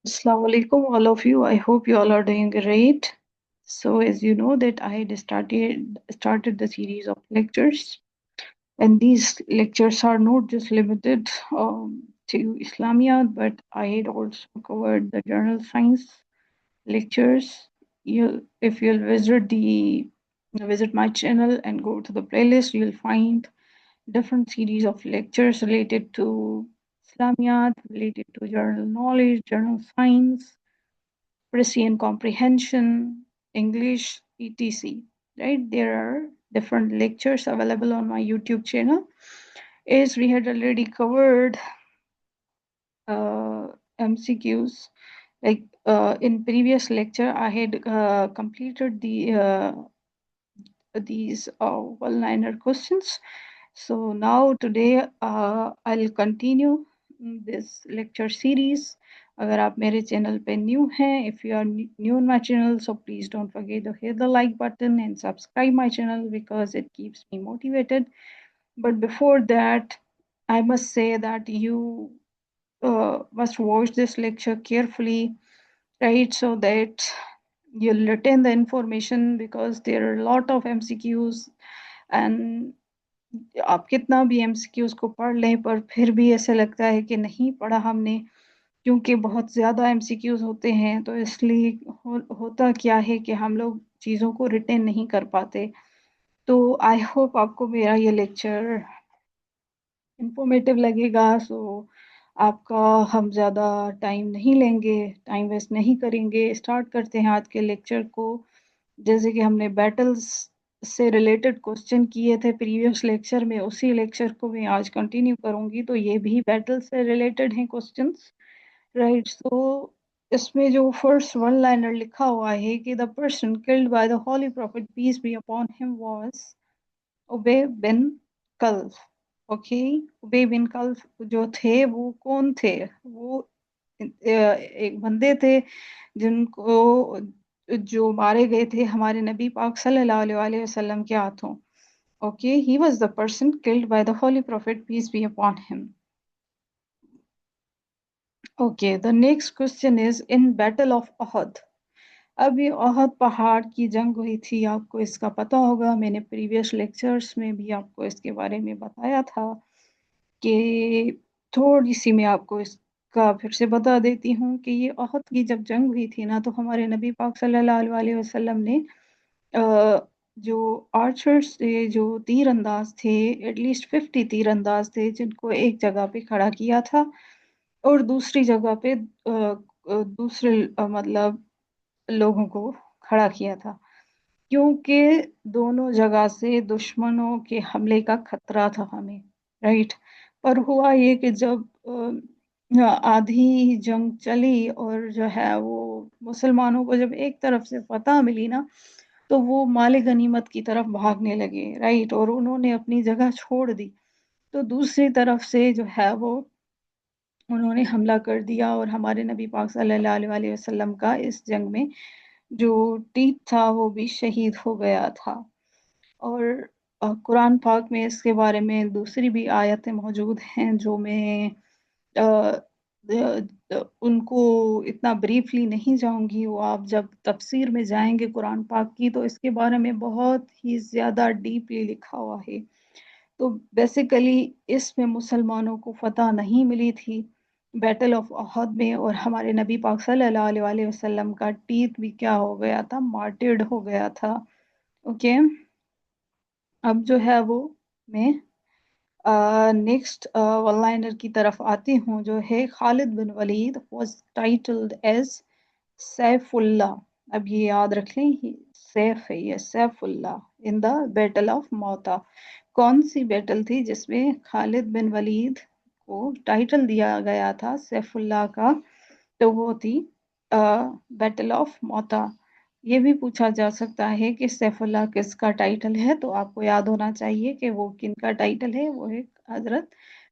Assalamu alaikum, all of you. I hope you all are doing great. So, as you know, that I had started the series of lectures, and these lectures are not just limited to Islamiyat, but I had also covered the general science lectures. If you'll visit my channel and go to the playlist, you'll find different series of lectures related to Islamiyat, related to general knowledge, general science, Persian comprehension, English, etc. Right? There are different lectures available on my YouTube channel. As we had already covered MCQs, like in previous lecture, I had completed these one-liner questions. So now today I'll continue this lecture series. अगर आप मेरे channel पे new हैं, if you are new in my channel, so please don't forget to hit the like button and subscribe my channel because it keeps me motivated. But before that, I must say that you must watch this lecture carefully, right? So that you'll retain the information because there are a lot of MCQs and आप कितना भी MCQs को पढ़ लें पर फिर भी ऐसा लगता है कि नहीं पढ़ा हमने क्योंकि बहुत ज़्यादा एमसीक्यूज होते हैं तो इसलिए होता क्या है कि हम लोग चीज़ों को रिटेन नहीं कर पाते तो आई होप आपको मेरा ये लेक्चर इंफॉर्मेटिव लगेगा सो आपका हम ज़्यादा टाइम नहीं लेंगे टाइम वेस्ट नहीं करेंगे स्टार्ट करते हैं आज के लेक्चर को जैसे कि हमने बैटल्स से रिलेटेड क्वेश्चन किए थे प्रीवियस लेक्चर में उसी लेक्चर को मैं आज कंटिन्यू करूंगी तो ये भी बैटल से रिलेटेड हैं क्वेश्चंस राइट सो इसमें जो फर्स्ट वन लाइनर लिखा हुआ है कि the person killed by the holy prophet peace be upon him was Ubay bin Khalaf okay Ubay bin Khalaf जो थे वो कौन थे वो एक बंदे थे जिनको जो मारे गए थे हमारे नबी पाक सल्लल्लाहु अलैहि वसल्लम के हाथों okay he was the person killed by the holy prophet peace be upon him okay the next question is in battle of Uhud अब ये ओहद पहाड़ की जंग हुई थी आपको इसका पता होगा मैंने प्रीवियस लेक्चर्स में भी आपको इसके बारे में बताया था कि थोड़ी सी मैं आपको इसका फिर से बता देती हूँ कि ये ओहद की जब जंग हुई थी ना तो हमारे नबी पाक सल्लल्लाहु अलैहि वसल्लम ने जो आर्चर्स थे जो तीर अंदाज थे एटलीस्ट 50 तीर अंदाज थे जिनको एक जगह पे खड़ा किया था और दूसरी जगह पे दूसरे मतलब लोगों को खड़ा किया था क्योंकि दोनों जगह से दुश्मनों के हमले का खतरा था हमें राइट पर हुआ ये कि जब आधी जंग चली और जो है वो मुसलमानों को जब एक तरफ से फतह मिली ना तो वो माले गनीमत की तरफ भागने लगे राइट और उन्होंने अपनी जगह छोड़ दी तो दूसरी तरफ से जो है वो उन्होंने हमला कर दिया और हमारे नबी पाक सल्लल्लाहु अलैहि वसल्लम का इस जंग में जो टीप था वो भी शहीद हो गया था और कुरान पाक में इसके बारे में दूसरी भी आयतें मौजूद हैं जो मैं उनको इतना ब्रीफली नहीं जाऊंगी वो आप जब तफसीर में जाएंगे कुरान पाक की तो इसके बारे में बहुत ही ज़्यादा डीपली लिखा हुआ है तो बेसिकली इसमें मुसलमानों को फतह नहीं मिली थी बैटल ऑफ अहद में और हमारे नबी पाक सल्लल्लाहु अलैहि वसल्लम का टीथ भी क्या हो गया था मार्टिर्ड हो गया था ओके अब जो है वो मैं नेक्स्ट वन लाइनर की तरफ आती हूँ जो है Khalid bin Walid was titled as Saifullah अब ये याद रख लें सैफ है ये Saifullah in the battle of Mutah कौन सी बैटल थी जिसमें खालिद बिन वलीद को टाइटल दिया गया था सैफुल्लाह का तो वो थी बैटल ऑफ मौता ये भी पूछा जा सकता है कि सैफुल्लाह किसका टाइटल है तो आपको याद होना चाहिए कि वो किन का टाइटल है वो है हजरत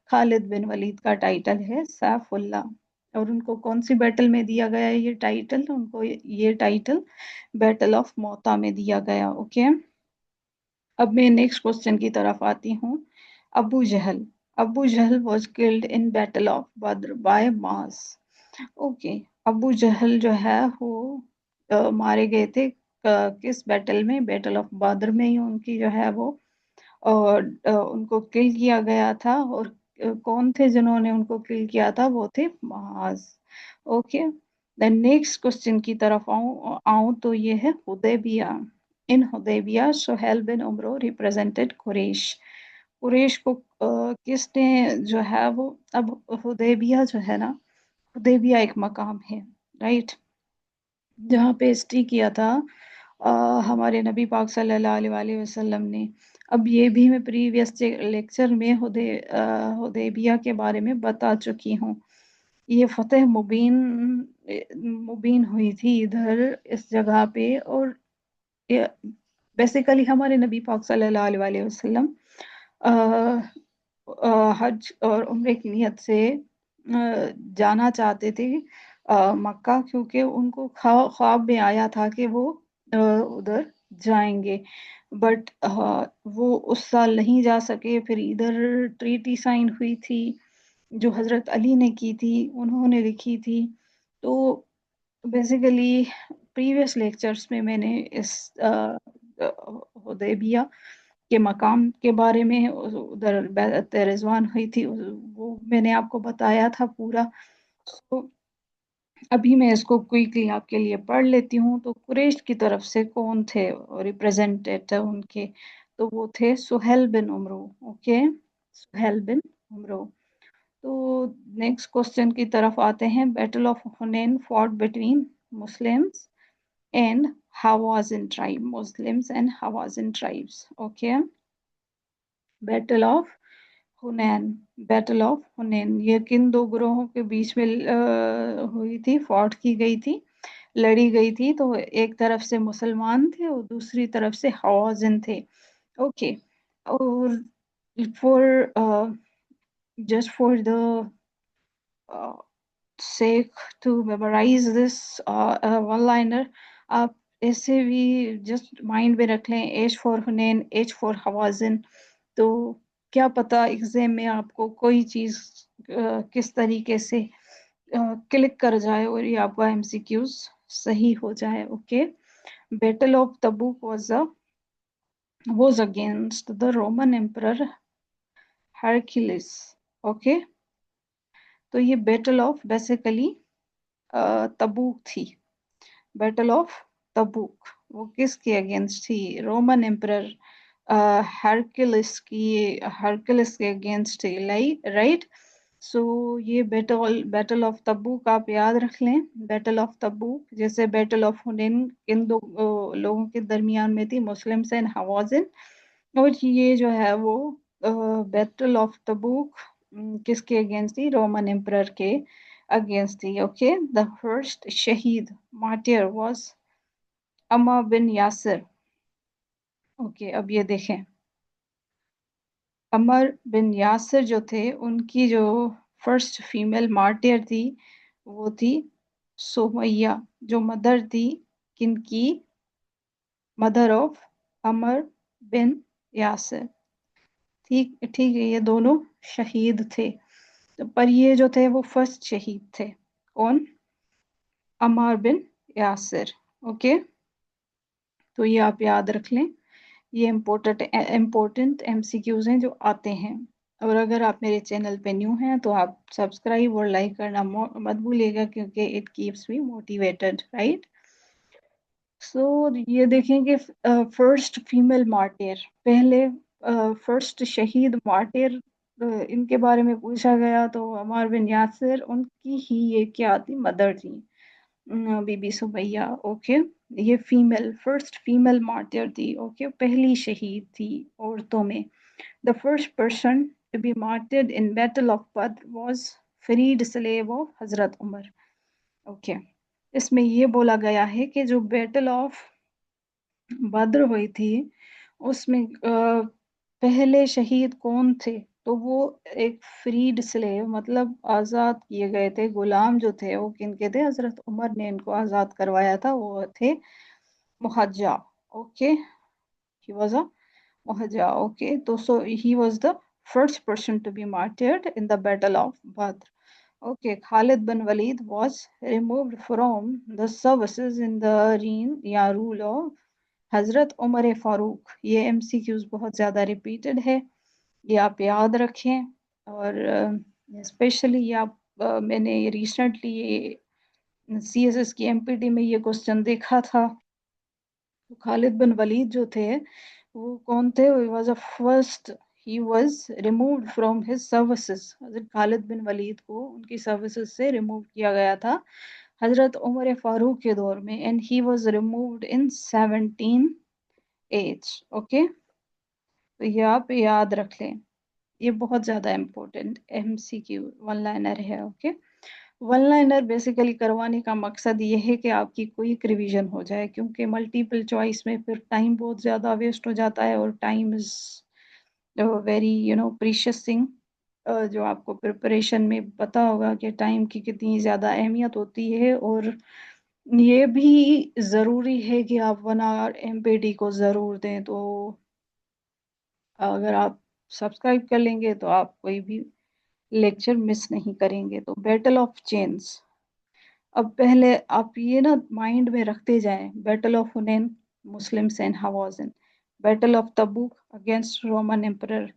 खालिद बिन वलीद का टाइटल है सैफुल्लाह और उनको कौन सी बैटल में दिया गया ये टाइटल उनको ये टाइटल बैटल ऑफ मौता में दिया गया ओके अब मैं नेक्स्ट क्वेश्चन की तरफ आती हूँ Abu Jahl was killed in battle of Badr by Muaz okay Abu Jahl जो है वो मारे गए थे किस बैटल में, बैटल ऑफ बद्र में ही उनकी जो है वो और उनको किल किया गया था। और कौन थे जिन्होंने उनको किल किया था, वो थे Muaz. Okay, then next question की तरफ आऊं आऊं तो ये है Hudaibiya. In Hudaibiya Suhail bin Amr represented Quraish. Quraish को किसने जो है वो, अब हुदैबिया जो है ना, हुदैबिया एक मकाम है, राइट, जहाँ पे स्टे किया था हमारे नबी पाक सल्लल्लाहु अलैहि वसल्लम ने। अब ये भी मैं प्रीवियस लेक्चर में हुदैबिया के बारे में बता चुकी हूँ। ये फतेह मुबीन मुबीन हुई थी इधर इस जगह पे। और बेसिकली हमारे नबी पाक सल्लल्लाहु अलैहि वसल्लम हज और उम्रे की नियत से जाना चाहते थे मक्का, क्योंकि उनको ख्वाब में आया था कि वो उधर जाएंगे। बट वो उस साल नहीं जा सके। फिर इधर ट्रीटी साइन हुई थी जो हजरत अली ने की थी, उन्होंने लिखी थी। तो बेसिकली प्रीवियस लेक्चर्स में मैंने इस हुदैबिया के मकाम के बारे में, उधर बैत रिजवान हुई थी, वो मैंने आपको बताया था पूरा। तो अभी मैं इसको क्विकली आपके लिए पढ़ लेती हूँ। तो कुरैश की तरफ से कौन थे रिप्रेजेंटेटिव उनके, तो वो थे Suhail bin Amr. Okay, Suhail bin Amr. तो नेक्स्ट क्वेश्चन की तरफ आते हैं। Battle of Hunain fought between Muslims and Hawazin tribe, Muslims and Hawazin tribes. Okay, battle of Hunain, battle of Hunain ये किन दो ग्रोहों के बीच में हुई थी, फॉट की गई थी, लड़ी गई थी। तो एक तरफ से मुसलमान थे और दूसरी तरफ से हवाज़िन थे। ओके, और for just for the uh, sake to memorize this one liner, आप ऐसे भी जस्ट माइंड में रख लें, H for हुनैन, H for Hawazin. तो क्या पता एग्जाम में आपको कोई चीज़ किस तरीके से क्लिक कर जाए और ये आपका एमसीक्यूज सही हो जाए। Okay, battle of तबूक was against the Roman Emperor Hercules। Okay, तो ये बैटल ऑफ बेसिकली तबूक थी। बैटल ऑफ तबूक वो किसके अगेंस्ट थी, रोमन एम्परर हरकुलस की, हरकुलस के अगेंस्ट थी, राइट। सो ये बैटल बैटल ऑफ तबूक आप याद रख लें। बैटल ऑफ तबूक जैसे बैटल ऑफ हुनैन इन दो लोगों के दरमियान में थी, मुस्लिम्स एंड हवाज़िन। और ये जो है वो बैटल ऑफ तबूक किसके अगेंस्ट थी, रोमन एम्परर के अगेंस्ट थी। ओके, द फर्स्ट शहीद मार्टियर वाज अमा बिन यासिर। ओके, अब ये देखें, अमर बिन यासिर जो थे, उनकी जो फर्स्ट फीमेल मार्टियर थी वो थी सुमैया, जो मदर थी किनकी, मदर ऑफ अमर बिन यासिर। ठीक ठीक है, ये दोनों शहीद थे। तो पर ये जो थे वो फर्स्ट शहीद थे, कौन, अमार बिन यासिर। ओके, तो ये आप याद रख लें। ये इम्पोर्टेंट एमसीक्यूज हैं जो आते हैं। और अगर आप मेरे चैनल पे न्यू हैं तो आप सब्सक्राइब और लाइक करना मत भूलिएगा, क्योंकि it keeps me motivated, right. So ये देखेंगे फर्स्ट फीमेल मार्टियर, पहले फर्स्ट शहीद मार्टियर इनके बारे में पूछा गया तो अमार बिन यासिर, उनकी ही ये क्या थी, मदर थी, बीबी सुमैया। ओके, ये फीमेल फर्स्ट फीमेल मार्टियर थी। ओके, पहली शहीद थी औरतों में। The first person to be martyred in battle of Badr was freed slave of Hazrat Umar. Okay, इसमें ये बोला गया है कि जो बैटल ऑफ बद्र हुई थी उसमें पहले शहीद कौन थे, तो वो एक फ्रीड स्लेव, मतलब आज़ाद किए गए थे गुलाम जो थे, वो किनके थे, हजरत उमर ने इनको आज़ाद करवाया था, वो थे Mihja. Okay, he was a Mihja. Okay, तो so he was the first person to be martyred in the battle of Badr। Okay, Khalid bin Walid was removed from the services in the reign या rule of हजरत उमर फारूक। ये MCQs बहुत ज़्यादा repeated है, ये आप याद रखें। और स्पेशली ये आप मैंने रिसेंटली ये CSS की MPT में ये क्वेश्चन देखा था। तो खालिद बिन वलीद जो थे वो कौन थे? Was a first, he was removed from his services. Hazrat Khalid bin Waleed को उनकी सर्विसेज से रिमूव किया गया था हजरत उमर फारूक के दौर में, and he was removed in 17 age. Okay, तो ये आप याद रख लें, ये बहुत ज़्यादा इम्पोर्टेंट MCQ वन लाइनर है। ओके, वन लाइनर बेसिकली करवाने का मकसद ये है कि आपकी क्विक रिवीजन हो जाए, क्योंकि मल्टीपल चॉइस में फिर टाइम बहुत ज़्यादा वेस्ट हो जाता है, और time is very precious thing. जो आपको प्रिपरेशन में पता होगा कि टाइम की कितनी ज़्यादा अहमियत होती है, और ये भी ज़रूरी है कि आप 1 आवर MPT को ज़रूर दें। तो अगर आप सब्सक्राइब कर लेंगे तो आप कोई भी लेक्चर मिस नहीं करेंगे। तो बैटल ऑफ चेन्स, अब पहले आप ये ना माइंड में रखते जाएं, battle of Hunain Muslims and Hawazin, battle of Tabuk against Roman emperor.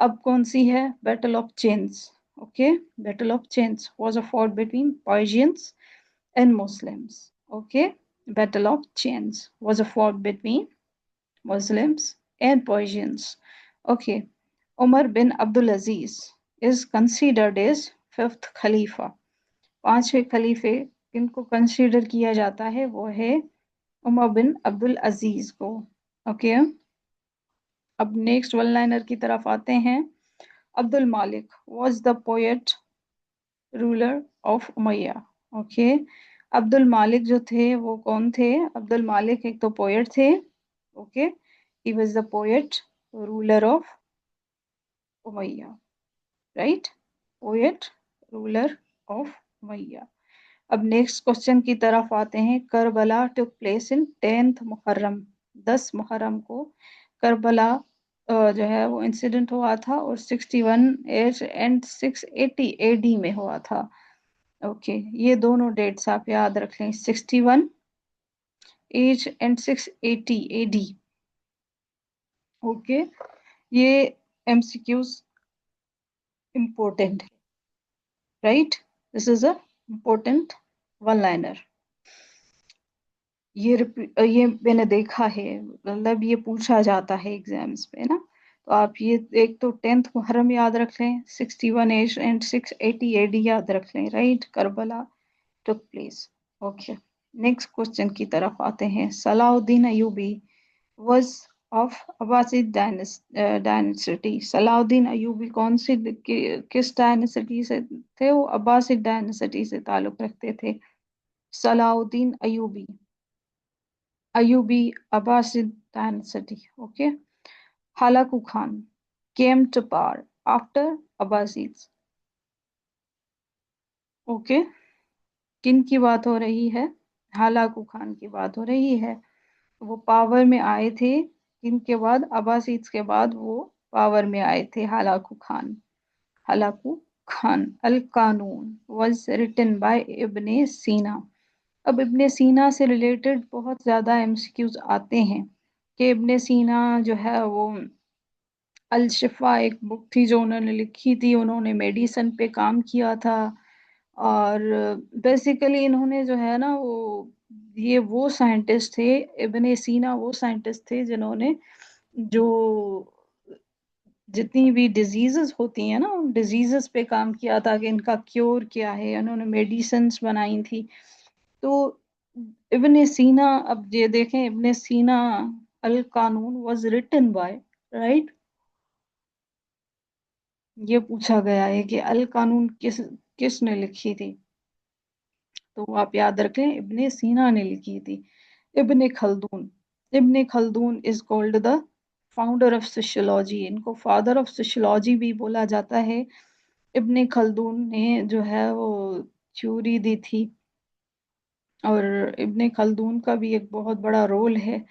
अब कौन सी है? Battle of chains. Okay, battle of chains was a fought between Persians and Muslims. Okay, battle of chains was a fought between Muslims and Persians. Okay, Umar bin Abdul Aziz is considered as fifth Khalifa. पांचवें खलीफे किनको consider किया जाता है? वो है उमर बिन अब्दुल अजीज को। Okay, अब next one liner की तरफ आते हैं। अब्दुल मालिक was the poet ruler of Umayya. Okay, Abdul मालिक जो थे वो कौन थे? अब्दुल मालिक एक तो पोएट थे। Okay, he was the poet ruler of Umayya, right, poet ruler of Umayya. अब नेक्स्ट क्वेश्चन की तरफ आते हैं। Karbala took place in 10th Muharram, 10 Muharram को करबला जो है वो इंसिडेंट हुआ था, और 61 एज एंड 680 AD में हुआ था। ओके, ये दोनों डेट्स आप याद रख लें, 61 एज एंड 680 AD। ओके, ये MCQs important है, right, this is a important one liner. ये मैंने देखा है, मतलब ये पूछा जाता है एग्जाम्स पे ना। तो आप ये एक तो 10th मुहर्रम याद रख लें, 61 एज एंड 680 AD याद रख लें, right, Karbala took place. Okay, next question की तरफ आते हैं। Salahuddin Ayubi was of Abbasid dynasty. Salahuddin Ayubi कौन सी किस डायनेसिटी से थे? वो अब्बासिद डायनेसिटी से ताल्लुक रखते थे। Salahuddin Ayubi, Ayubi Abbasid dynasty. Okay, Halaku Khan came to power after Abbasids। Okay, किन की बात हो रही है? हलाकू खान की बात हो रही है। वो पावर में आए थे किनके बाद? अब्बासिड्स के बाद वो पावर में आए थे हलाकू खान। हलाकू खान। अल कानून वॉज रिटन बाय इब्ने सीना। अब इब्ने सीना से रिलेटेड बहुत ज़्यादा MCQs आते हैं कि इब्ने सीना जो है वो अल शिफा एक बुक थी जो उन्होंने लिखी थी, उन्होंने मेडिसन पे काम किया था। और बेसिकली इन्होंने जो है ना वो साइंटिस्ट थे, इब्ने सीना वो साइंटिस्ट थे जिन्होंने जो जितनी भी डिजीजेस होती हैं ना, उन डिजीजेस पे काम किया था कि इनका क्योर क्या है, उन्होंने मेडिसिन्स बनाई थी। तो इब्ने सीना, अब ये देखें, इब्ने सीना अल कानून वाज रिटन बाय, राइट, ये पूछा गया है कि अल कानून किसने लिखी थी? तो आप याद रखें, इब्ने सीना ने लिखी थी। Ibn Khaldun, Ibn Khaldun is called the founder of sociology, इनको फादर ऑफ सोशियोलॉजी भी बोला जाता है। इब्ने खल्दून ने जो है वो थ्योरी दी थी, और इब्ने खल्दून का भी एक बहुत बड़ा रोल है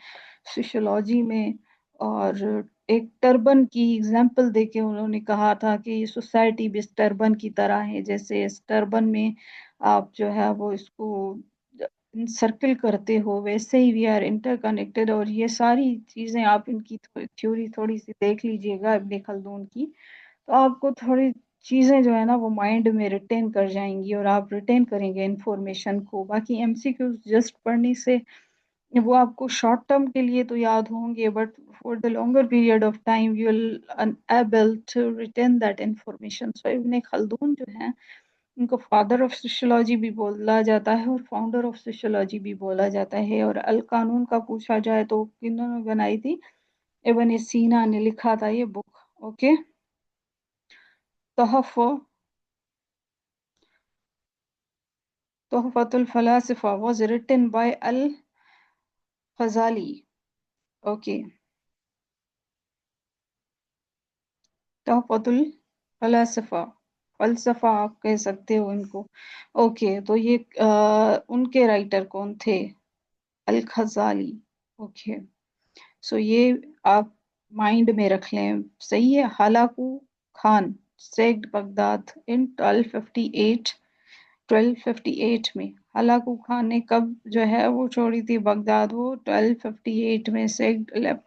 सोशियोलॉजी में। और एक टर्बन की एग्जाम्पल देके उन्होंने कहा था कि ये सोसाइटी भी इस टर्बन की तरह है, जैसे इस टर्बन में आप जो है वो इसको सर्कल करते हो, वैसे ही वी आर इंटरकनेक्टेड। और ये सारी चीजें आप इनकी थ्योरी थोड़ी सी देख लीजिएगा इब्ने खल्दून की, तो आपको थोड़ी चीजें जो है ना वो माइंड में रिटेन कर जाएंगी और आप रिटेन करेंगे इंफॉर्मेशन को। बाकी एमसीक्यूज जस्ट पढ़ने से वो आपको शॉर्ट टर्म के लिए तो याद होंगे, but for the longer period of time you will unable to retain that information. So Ibn Khaldun जो है उनको फादर ऑफ सोशियोलॉजी भी बोला जाता है और फाउंडर ऑफ सोशियोलॉजी भी बोला जाता है। और अल कानून का पूछा जाए तो किन्होंने बनाई थी? इब्न सीना ने लिखा था ये बुक। ओके। तहफ़ तोहफतुल फलासिफा was written by al Ghazali. Okay. तोहफतुल फलासिफा, फलसफा आप कह सकते हो इनको। ओके, तो ये उनके राइटर कौन थे? अल ग़ज़ाली। ओके। सो ये आप माइंड में रख लें, सही है। हलाकू खान सेक्ड बगदाद इन 1258, 1258 में। हलाकू खान ने कब जो है वो छोड़ी थी बगदाद? वो 1258 में सेक्ड लेफ्ट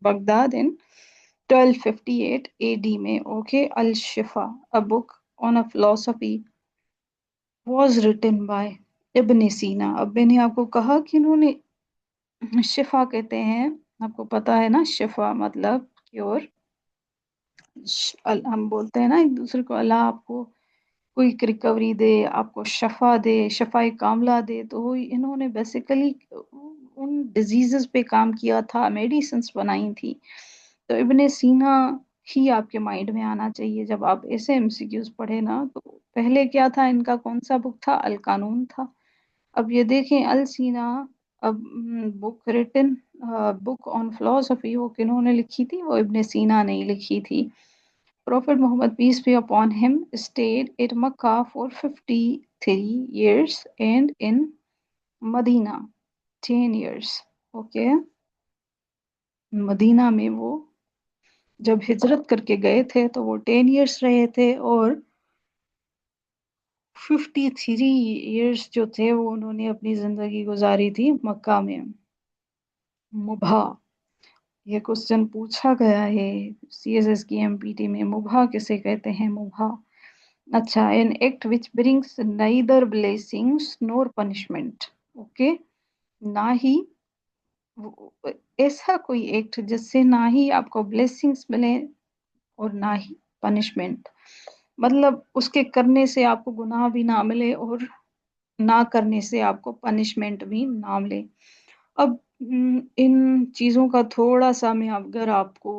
बगदाद इन 1258 AD में। Okay. Al Shifa, a book on a philosophy was written by इब्न सीना। अब मैंने आपको कहा कि इन्होंने शिफा कहते हैं, आपको पता है ना शिफा मतलब क्योर। हम बोलते हैं ना एक दूसरे को अल्लाह आपको क्विक रिकवरी दे, आपको शफा दे, शफाई कामला दे। तो वो इन्होंने बेसिकली उन डिजीजेस पे काम किया था, मेडिसिन्स बनाई थी। तो इब्ने सीना ही आपके माइंड में आना चाहिए जब आप ऐसे एमसीक्यूज पढ़े ना। तो पहले क्या था इनका, कौन सा बुक था? अल कानून था। अब ये देखें अल सीना, अब book written, book on philosophy वो किन्होंने लिखी थी? वो इब्ने सीना ने ही लिखी थी। Prophet Muhammad, peace be upon him, stayed at Makkah for 53 years and in Medina 10 years. Okay, Medina में वो जब हिजरत करके गए थे तो वो 10 years रहे थे, और 53 years जो थे वो उन्होंने अपनी जिंदगी गुजारी थी मक्का में। मुबा, ये क्वेश्चन पूछा गया है सीएसएस की एमपीटी में, मुबा किसे कहते हैं? मुबा, अच्छा, an act which brings neither blessings NOR punishment. Okay. ना ही ऐसा कोई एक्ट जिससे ना ही आपको ब्लेसिंग्स मिले और ना ही पनिशमेंट, मतलब उसके करने से आपको गुनाह भी ना मिले और ना करने से आपको पनिशमेंट भी ना मिले। अब इन चीज़ों का थोड़ा सा मैं अगर आपको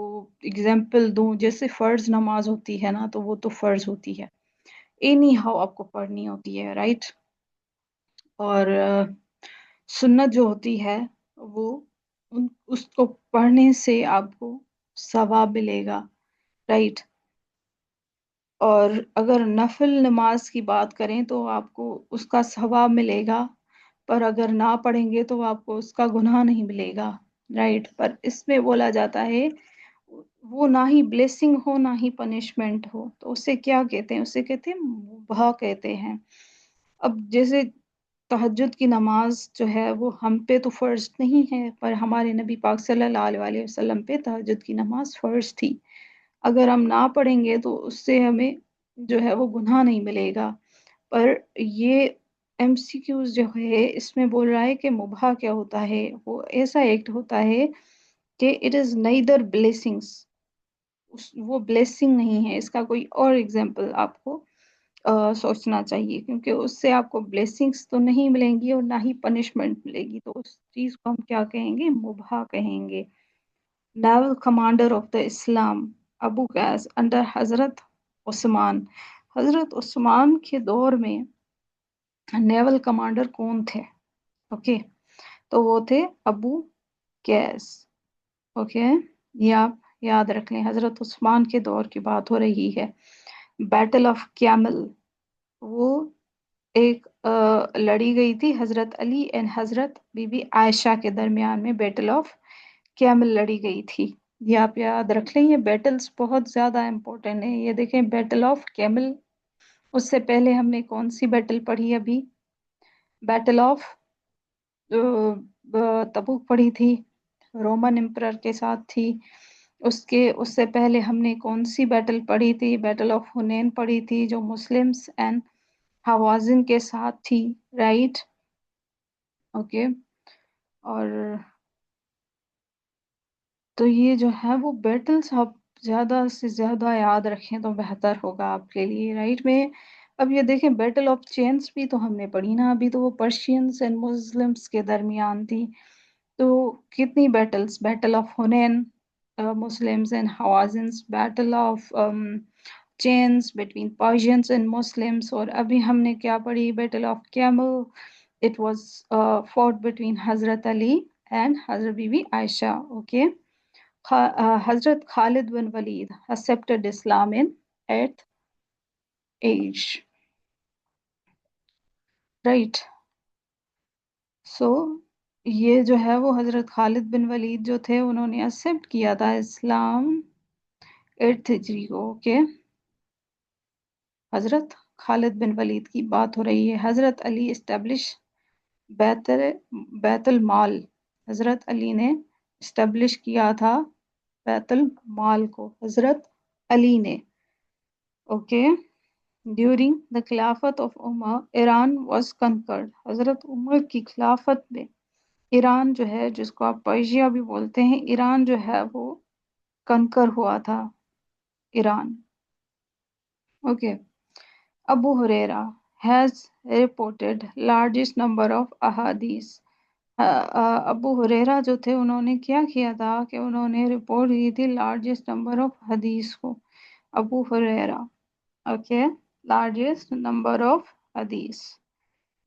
एग्जाम्पल दूं, जैसे फ़र्ज नमाज होती है ना, तो वो तो फ़र्ज होती है, एनी हाउ आपको पढ़नी होती है, राइट। और सुन्नत जो होती है वो उसको पढ़ने से आपको सवाब मिलेगा, राइट। और अगर नफल नमाज की बात करें तो आपको उसका सवाब मिलेगा, पर अगर ना पढ़ेंगे तो आपको उसका गुनाह नहीं मिलेगा, राइट। पर इसमें बोला जाता है वो ना ही ब्लेसिंग हो ना ही पनिशमेंट हो, तो उसे क्या कहते हैं? उसे कहते हैं मुबाह कहते हैं। अब जैसे तहज्जुद की नमाज जो है वो हम पे तो फ़र्ज नहीं है, पर हमारे नबी पाक सल्लल्लाहु अलैहि वसल्लम पे तहज्जुद की नमाज फ़र्ज थी। अगर हम ना पढ़ेंगे तो उससे हमें जो है वो गुनाह नहीं मिलेगा। पर ये एमसीक्यूज जो है इसमें बोल रहा है कि मुबाह क्या होता है? वो ऐसा एक्ट होता है कि इट इज़ नाइदर ब्लेसिंग्स, उस वो ब्लेसिंग नहीं है। इसका कोई और एग्जांपल आपको सोचना चाहिए, क्योंकि उससे आपको ब्लेसिंग्स तो नहीं मिलेंगी और ना ही पनिशमेंट मिलेगी, तो उस चीज़ को हम क्या कहेंगे? मुबाह कहेंगे। Naval commander of the Islam Abu Qais under Hazrat Usman, हजरत उस्मान के दौर में नेवल कमांडर कौन थे? ओके, तो वो थे अबू कैस। ओके, ये आप याद रख लें, हजरत उस्मान के दौर की बात हो रही है। बैटल ऑफ कैमल, वो एक लड़ी गई थी हजरत अली एंड हजरत बीबी आयशा के दरमियान में, बैटल ऑफ कैमल लड़ी गई थी। یہ آپ یاد رکھ لیں، یہ بیٹلز بہت زیادہ امپورٹنٹ ہیں. یہ دیکھیں بیٹل آف کیمل، اس سے پہلے ہم نے کون سی بیٹل پڑھی ابھی؟ بیٹل آف تبوک پڑھی تھی، رومن امپرر کے ساتھ تھی. اس سے پہلے ہم نے کون سی بیٹل پڑھی تھی؟ بیٹل آف ہنین پڑھی تھی، جو مسلمس اینڈ حوازن کے ساتھ تھی، رائٹ؟ اوکے. اور تو یہ جو ہے وہ بیٹلز آپ زیادہ سے زیادہ یاد رکھیں تو بہتر ہوگا آپ کے لیے، رائٹ میں. اب یہ دیکھیں بیٹل آف چینس بھی تو ہم نے پڑھی نا ابھی، تو وہ پرشینس اینڈ مسلمس کے درمیان تھی. تو کتنی battles? Battle of Hunain Muslims and Hawazins, battle of chains between Persians and Muslims, اور ابھی ہم نے کیا پڑھی؟ Battle of camel, it was fought between حضرت علی اینڈ حضرت بی بی عائشہ. اوکے. حضرت Khalid bin Walid accepted Islam in 8th age. Right. So یہ جو ہے وہ حضرت خالد بن ولید جو تھے انہوں نے accept کیا تھا اسلام 8th ہجری کو. اوکے. حضرت خالد بن ولید کی بات ہو رہی ہے. حضرت علی اسٹیبلش بیت المال، حضرت علی نے اسٹیبلش کیا تھا بیت المال کو، حضرت علی نے. اوکے. ڈیورنگ دا خلافت آف عمر ایران واز کنکرڈ، حضرت عمر کی خلافت میں ایران جو ہے، جس کو آپ پرشیا بھی بولتے ہیں، ایران جو ہے وہ کنکر ہوا تھا، Iran. Okay. Abu Hurairah has reported largest number of احادیث. ابو ہریرہ جو تھے انہوں نے کیا کیا تھا کہ انہوں نے رپورٹ کی تھی لارجسٹ نمبر آف حدیث کو. Abu Hurairah. Okay. Largest number of حدیث.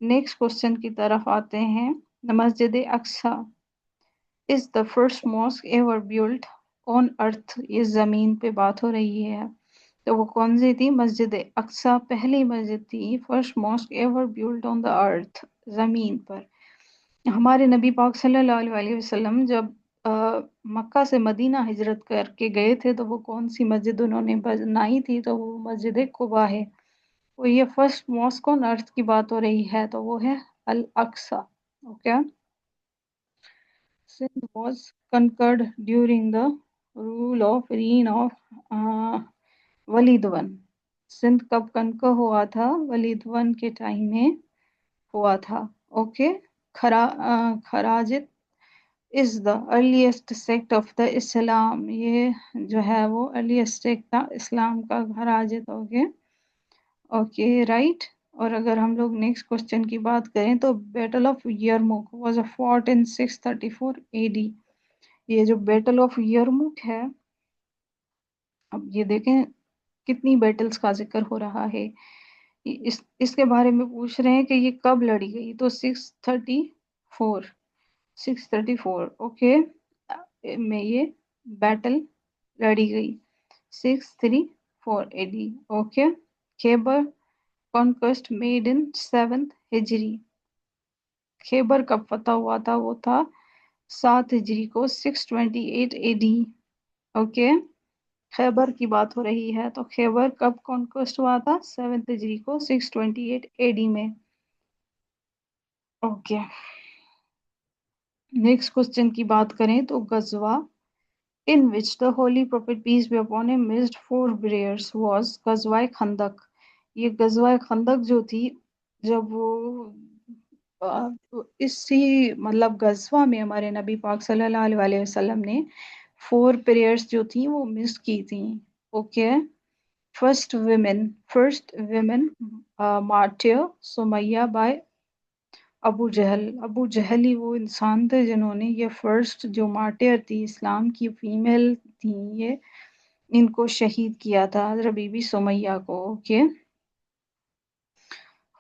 نیکسٹ کوشچن کی طرف آتے ہیں. Masjid Aqsa is the first mosque ever built on earth. یہ زمین پہ بات ہو رہی ہے، تو وہ کون سی تھی؟ مسجد اقصی پہلی مسجد تھی، فرسٹ ماسک ایور بیلٹ آن دا ارتھ، زمین پر. ہمارے نبی پاک صلی اللہ علیہ وسلم جب مکہ سے مدینہ ہجرت کر کے گئے تھے تو وہ کون سی مسجد انہوں نے بنائی تھی؟ تو وہ مسجد قباء ہے. وہ یہ فرسٹ ماسک آن ارتھ کی بات ہو رہی ہے، تو وہ ہے al Aqsa. Okay. Sindh was conquered during the rule of reign of Walid one. Sindh کب کنکر ہوا تھا؟ ولید ون کے ٹائم میں ہوا تھا. اوکے. خراجت is the earliest sect of the Islam. یہ جو ہے وہ earliest sect تھا اسلام کا، خراجت. اوکے. Okay right. اور اگر ہم لوگ نیکسٹ کوشچن کی بات کریں تو battle of Yarmouk was fought in 634 AD. یہ جو بیٹل آف یرموک ہے، اب یہ دیکھیں کتنی بیٹلز کا ذکر ہو رہا ہے. اس کے بارے میں پوچھ رہے ہیں کہ یہ کب لڑی گئی، تو 634 اوکے میں یہ بیٹل لڑی گئی 634 AD. Okay. Khaibar conquest made in 7th ہجری. خیبر کب فتح ہوا تھا؟ وہ تھا 7 ہجری کو، 628 AD. اوکے. خیبر کی بات ہو رہی ہے، تو خیبر کب کانکوسٹ ہوا تھا؟ 7 ہجری کو، 628 AD میں. اوکے. نیکسٹ کوشچن کی بات کریں تو غزوہ in which the holy prophet peace be upon him missed 4 prayers was غزوہ خندق. یہ غزوہ خندق جو تھی، جب وہ اسی مطلب غزوہ میں ہمارے نبی پاک صلی اللہ علیہ وسلم نے 4 پریئرز جو تھیں وہ مس کی تھیں. Okay. First women martyr Sumayyah by Abu Jahl. Abu Jahl ہی وہ انسان تھے جنہوں نے یہ فرسٹ جو مارٹیر تھی، اسلام کی فیمیل تھی، یہ ان کو شہید کیا تھا، حضرت بی بی سمیہ کو. اوکے.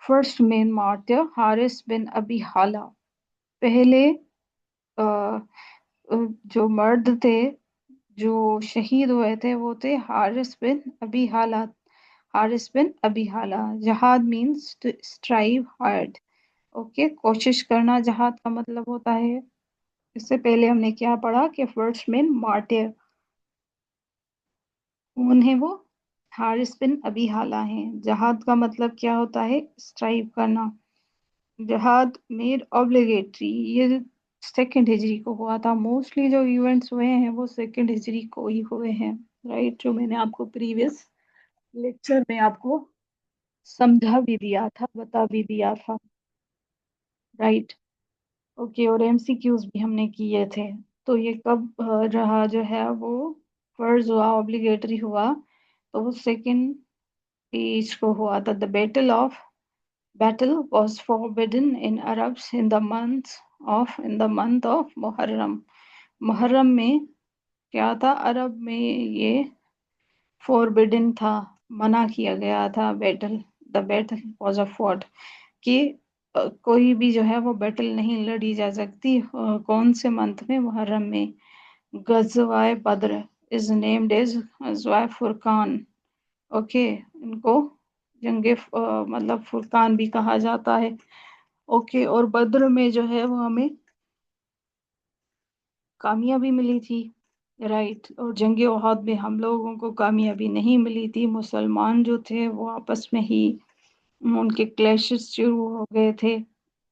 فرسٹ مین مارٹیر حارث بن ابی حالہ. پہلے جو مرد تھے جو شہید ہوئے تھے وہ تھے حارث بن Abi حالہ. Haris bin Abi Hala. Jihad means to strive hard. Okay. کوشش کرنا جہاد کا مطلب ہوتا ہے. اس سے پہلے ہم نے کیا پڑھا کہ فرسٹ مین مارٹیر कौन है वो? हारिस बिन अबी हाला हैं। जहाद का मतलब क्या होता है? स्ट्राइव करना। जहाद मेड ऑब्लिगेटरी, ये सेकंड हिजरी को हुआ था। मोस्टली जो इवेंट्स हुए हैं वो सेकंड हिजरी को ही हुए हैं, राइट? जो मैंने आपको प्रीवियस लेक्चर में आपको समझा भी दिया था, बता भी दिया था, राइट? ओके, और एमसीक्यूज भी हमने किए थे। तो ये कब रहा जो है वो फर्ज हुआ, ऑब्लिगेटरी हुआ? तो वो सेकंड पेज को हुआ था। The battle was forbidden in Arabs in the month of Muharram. Muharram में क्या था? अरब में ये forbidden था, मना किया गया था battle. The battle was a fought, कि कोई भी जो है वो बैटल नहीं लड़ी जा सकती। कौन से मंथ में? मुहर्रम में। गज़वाए बद्र इज नेम्ड एज गज़वाए फुरकान। ओके, इनको जंगे मतलब फुरकान भी कहा जाता है। ओके, और बद्र में जो है वो हमें कामयाबी मिली थी, राइट? और जंग उहद में हम लोगों को कामयाबी नहीं मिली थी। मुसलमान जो थे वो आपस में ही उनके क्लैशेस शुरू हो गए थे।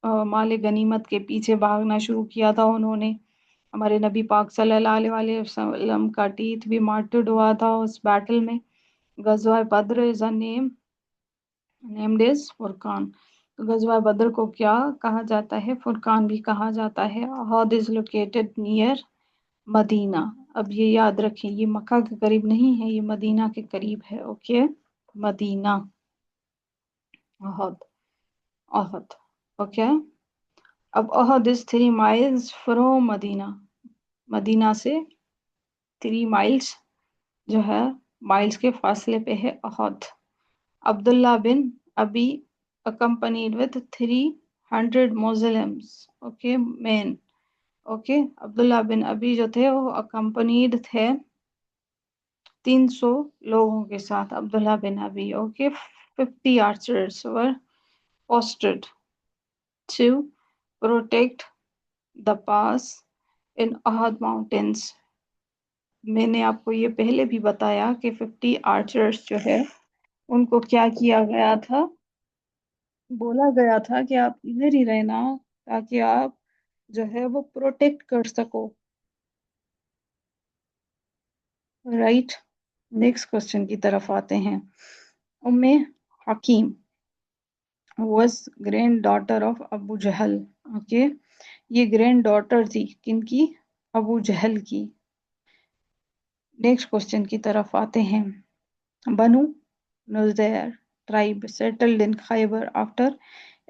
माल गनीमत के पीछे भागना शुरू किया था उन्होंने। हमारे नबी पाक सल्लल्लाहु अलैहि वसल्लम का टीथ भी मार्टर्ड हुआ था उस बैटल में। गज़वा Badr is a named is Furqan. तो गजवा बदर को क्या कहा जाता है? फुरकान भी कहा जाता है। अहद इज लोकेटेड नियर मदीना। अब ये याद रखें, ये मक्का के करीब नहीं है, ये मदीना के करीब है। Okay, Medina, Uhud, Uhud. Okay, अब Uhud is 3 miles from Medina. Medina से 3 माइल्स जो है, माइल्स के फासले पे है Uhud. Abdullah bin Abi accompanied with 300 Muslims, okay, men. Okay, Abdullah bin Abi जो थे वो accompanied थे 300 लोगों के साथ। Abdullah bin Abi, okay. 50 archers were posted to protect the pass in Ahad mountains. मैंने आपको ये पहले भी बताया कि 50 आर्चर्स जो है उनको क्या किया गया था? बोला गया था कि आप इधर ही रहना ताकि आप जो है वो प्रोटेक्ट कर सको, राइट? नेक्स्ट क्वेश्चन की तरफ आते हैं। उम्मे हकीम was grand daughter of Abu Jahl. Okay, ये ग्रैंड डॉटर थी किनकी? अबू जहल की। नेक्स्ट क्वेश्चन की तरफ आते हैं। Banu Nuzair tribe settled in Khaibar after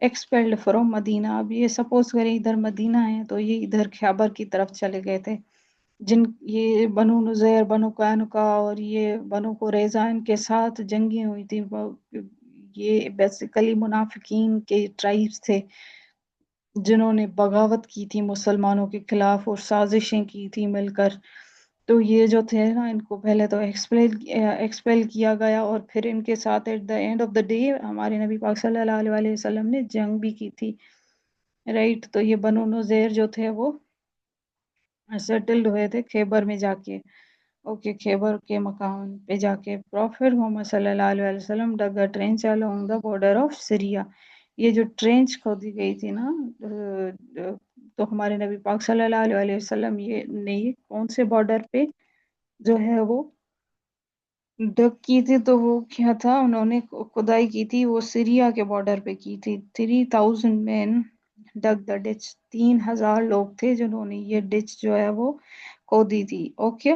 expelled from Medina. अब ये सपोज करें इधर मदीना है तो ये इधर खैबर की तरफ चले गए थे। जिन ये बनु नुज़ैर, बनु कैनुका और ये बनु कुरैज़ा, इनके साथ जंगी हुई थी। ये बेसिकली मुनाफिकीन के ट्राइब्स थे जिन्होंने बगावत की थी मुसलमानों के खिलाफ और साजिशें की थी मिलकर। तो ये जो थे ना, इनको पहले तो एक्सपेल किया गया और फिर इनके साथ at the end of the day हमारे नबी पाक सल्लल्लाहु अलैहि वसल्लम ने जंग भी की थी, राइट? तो ये बनु नुज़ैर जो थे वो सेटल्ड हुए थे खैबर में जाके। ओके, खैबर के मकाम पे जाके प्रॉफिट मोहम्मद सल्लल्लाहु अलैहि वसल्लम dug a trench along the border of Syria. ये जो ट्रेंच खोदी गई थी ना, तो हमारे नबी पाक सल्लल्लाहु अलैहि वसल्लम ये कौन से बॉर्डर पे जो है वो डग की थी? तो वो क्या था, उन्होंने खुदाई की थी वो सीरिया के बॉर्डर पे की थी। 3000 मैन डग द डिच। 3000 लोग थे जिन्होंने ये डिच जो है वो खोदी थी। ओके,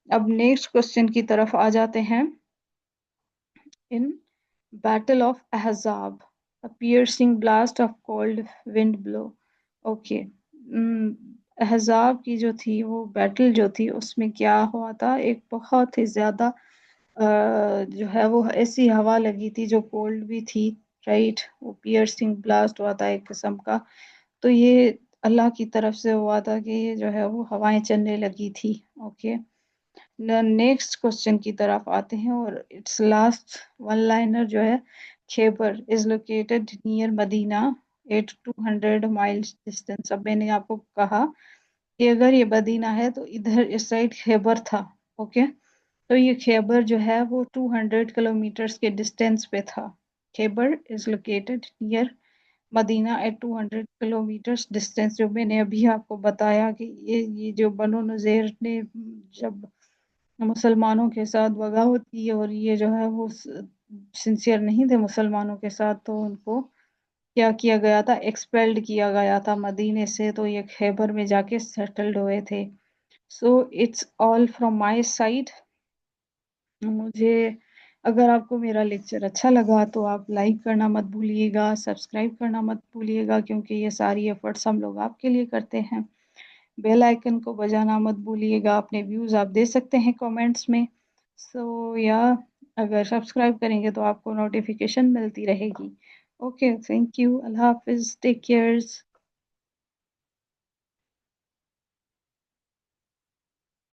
अब नेक्स्ट क्वेश्चन की तरफ आ जाते हैं। In battle of Ahzab a piercing blast of cold wind blow. Okay, Ahzab की जो थी वो बैटल जो थी उसमें क्या हुआ था? एक बहुत ही ज्यादा जो है वो ऐसी हवा लगी थी जो कोल्ड भी थी, राइट? वो पियर्सिंग ब्लास्ट हुआ था एक किस्म का। तो ये अल्लाह की तरफ से हुआ था कि ये जो है वो हवाएं चलने लगी थी। ओके, नेक्स्ट क्वेश्चन की तरफ आते हैं और इट्स लास्ट वन लाइनर जो है, Khaibar is located near Medina at 200 miles distance. अब मैंने आपको कहा कि अगर ये मदीना है तो इधर इस साइड खैबर था। ओके, تو یہ خیبر جو ہے وہ 200 کلومیٹرز کے ڈسٹینس پہ تھا. Khaibar is located near Medina at 200 kilometres distance. جو میں نے ابھی آپ کو بتایا کہ یہ جو بنو نذیر نے جب مسلمانوں کے ساتھ بغاوت کی اور یہ جو ہے وہ سنسیئر نہیں تھے مسلمانوں کے ساتھ، تو ان کو کیا کیا گیا تھا، ایکسپیلڈ کیا گیا تھا مدینے سے، تو یہ خیبر میں جا کے سیٹلڈ ہوئے تھے. So it's all from my side. مجھے اگر آپ کو میرا لیکچر اچھا لگا تو آپ لائک کرنا مت بھولیے گا، سبسکرائب کرنا مت بھولیے گا، کیونکہ یہ ساری ایفرٹس ہم لوگ آپ کے لیے کرتے ہیں. بیل آئیکن کو بجانا مت بھولیے گا. اپنے ویوز آپ دے سکتے ہیں کامنٹس میں. سو یا اگر سبسکرائب کریں گے تو آپ کو نوٹیفیکیشن ملتی رہے گی. Okay, thank you. اللہ حافظ. Take cares.